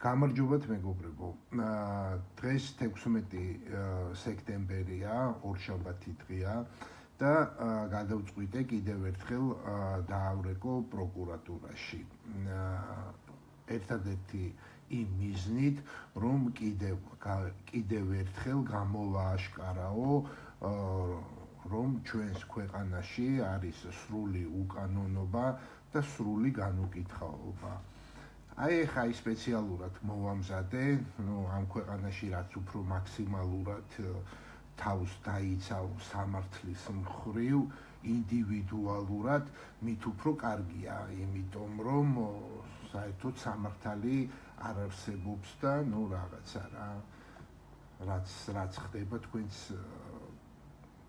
გამარჯობათ მეგობრებო. დღეს 16 სექტემბერია, ორშაბათი დღეა და გადავწყვიტე კიდევ ერთხელ დაავრეკო პროკურატურაში. ერთადერთი იმ მიზნით, რომ კიდევ ერთხელ გამოვააშკარაო, რომ ჩვენს ქვეყანაში არის სრული უკანონობა და სრული განუკითხაობა. ეხა სპეციალურად მოვამზადე, ამ ქვეყანაში რაც უფრო მაქსიმალურად თავს დაიცავ სამართლის მხრივ, ინდივიდუალურად, მით უფრო კარგია, იმიტომ რომ საერთოდ სამართალი არ არსებობს და რაღაცა რაც ხდება თქვენც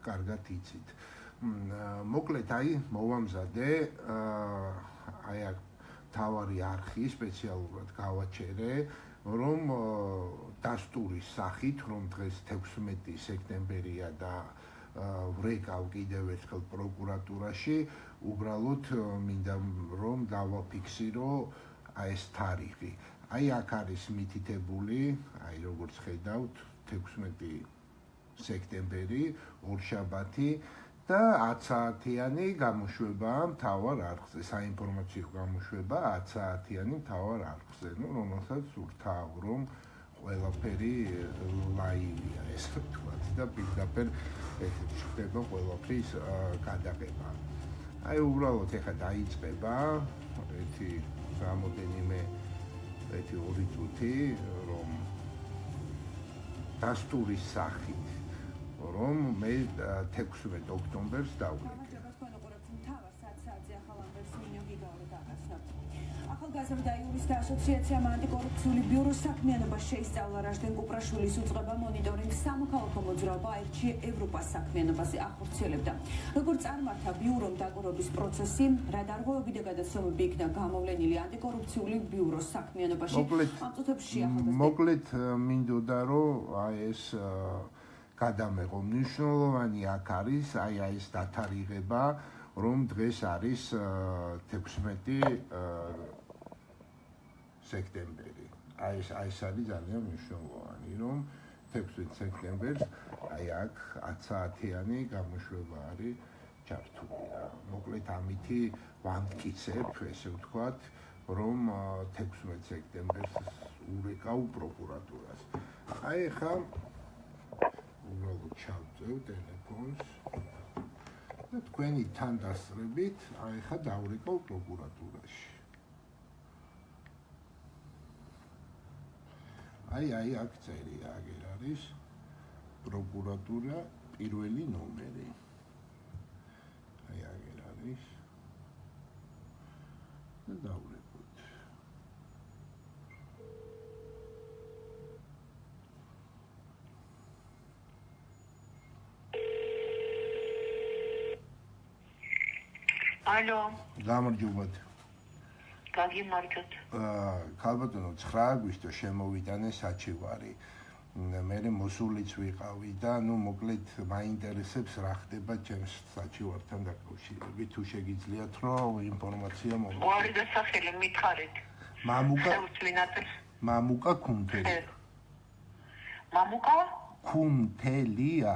კარგად იცით. მოკლედ მოვამზადე, აქ თავარი არხი სპეციალურად გავაჩერე, რომ დასტურის სახით, რომ დღეს 16 სექტემბერია და ვრეკავ კიდევ ერთხელ პროკურატურაში, უბრალოდ მინდა რომ დავაფიქსირო ეს თარიღი. აქ არის მითითებული, როგორც ხედავთ, 16 სექტემბერი, ორშაბათი და 10 საათიანი გამოშვება მთავარ არხზე, საინფორმაციო გამოშვება 10 საათიანი მთავარ არხზე, რომელსაც ვრთავ, რომ ყველაფერი ლაივია, ესე ვთქვათ, და პირდაპირ ხდება ყველაფრის გადაღება. უბრალოდ ეხლა დაიწყება რამოდენიმე 2 წუთი, რომ დასტურის სახით, რომ მე 16 ოქტომბერს დავვლეკე. ახალგაზრდა იურისტთა ასოციაციამ ანტიკორუფციული ბიუროს საქმიანობა შეისწავლა, რაშდენ კუპრაშვილის უწყება მონიტორინგს სამოქალაქო მოძრაობა აირჩია ევროპას საქმიანობაზე ახორციელებდა. როგორც წარმართა ბიურომ დაკვირვების პროცესი, რა დარღვევები და გადაცემები იქნა გამოვლენილი ანტიკორუფციული ბიუროს საქმიანობაში. ამ წუთებში მოკლედ მინდოდა რომ ეს გადამეღო მნიშვნელოვანი აქ არის ეს დათარიღება, რომ დღეს არის 16 სექტემბერი. ეს არის ძალიან მნიშვნელოვანი, რომ 16 სექტემბერს აქ 10 საათიანი გამოშვება არის ჩართული. მოკლედ ამითი ვამტკიცებ, ესე ვთქვათ, რომ 16 სექტემბერს ურეკავ პროკურატურას. ეხა უბრალოდ ჩავწევ ტელეფონს და თქვენი თანდასწრებით ეხა დავრეკავ პროკურატურაში. აქ წერია, აგერ არის პროკურატურა პირველი ნომერი. აგერ არის და დავრეკოთ. ალო. გამარჯობათ. გაგიმარჯოთ. ქალბატონო, 9 აგვისტო შემოვიტანე საჩივარი. მე მოსულიც ვიყავი და მოკლედ მაინტერესებს რა ხდება ჩემს საჩივართან დაკავშირებით. თუ შეგიძლიათ რომ ინფორმაცია მოგცეთ. გვარი და სახელი მითხარით. მამუკა ქუნთელი. მამუკა? ქუნთელია.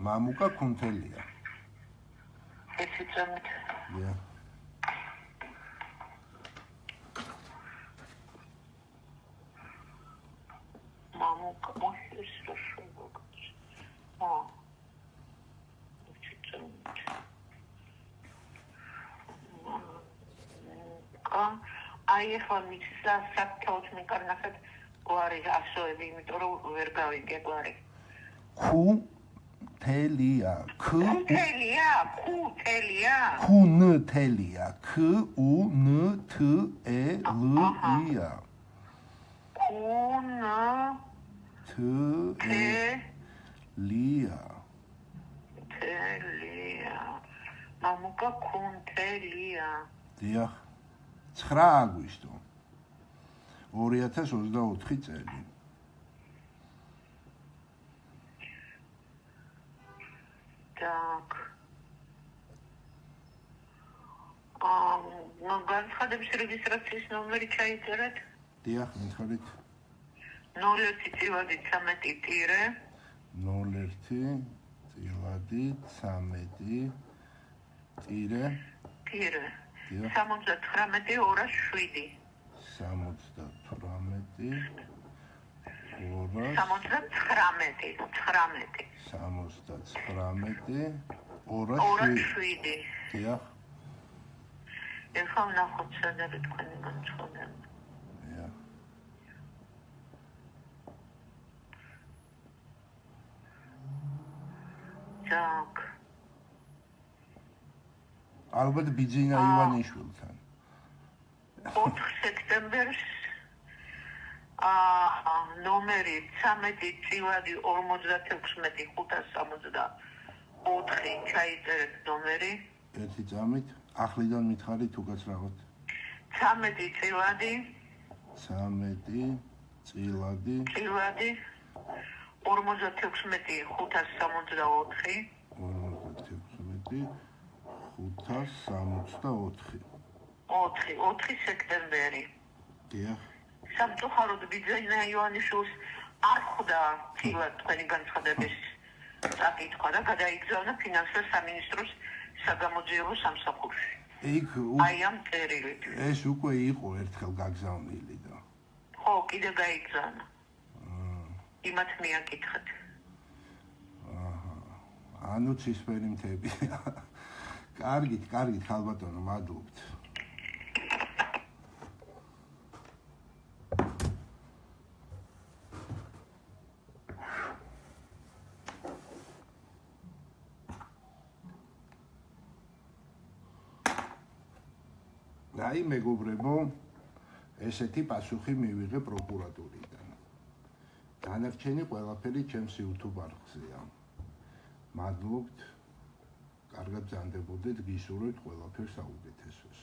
მამუკა ქუნთელია. ესე წამით. მამუკა მოხდეს რა შეგოგს. ესე წამით. ეხლა მისლა საფრთხეოდ მიკარნახეთ გვარი ასოები, იმიტომ რომ ვერ გავიგე გვარი. თელია, ქუნთელია. ქუნთელია, ქუნთელია. ქუნთელია. მამუკა ქუნთელია. დიახ. 9 აგვისტო 2024 წელი. Так. განცხადების რეგისტრაციის ნომერი ჩაიწერეთ. დიახ, მითხარით. 01 წილადი 13 ტირე 01 წილადი 13 ტირე 79 207 დიახ. ეხლა ვნახოთ სად არის თქვენი განცხადება. დიახ. так ალბათ ბიძინა ივანიშვილთან. 4 სექტემბერს ნომერი 13 წილადი 56 ჩაიწერეთ ნომერი. ერთი წამით, ახლიდან მითხარით უკაც რაღაც. 13 წილადი 13 წილადი 56 564 4 სექტემბერი. დიახ. სამწუხაროდ ბიძინა ივანიშვილს არ ხვდა წილად თქვენი განცხადების წაკითხვა და გადაიგზავნა ფინანსთა სამინისტროს საგამოძიებო სამსახურში. აი ამ წერილით. ეს უკვე იყო ერთხელ გაგზავნილი და. ხო, კიდე გაიგზავნა. იმათ მიაკითხეთ. ანუ ცისფერი მთებია. კარგით, ხალბატონო, მადლობთ. აი მეგობრებო, ესეთი პასუხი მივიღე პროკურატურიდან. დანარჩენი ყველაფერი ჩემს YouTube არხზეა. მადლობთ. კარგად ბრძანდებოდეთ, გისურვებთ ყველაფერს საუკეთესოს.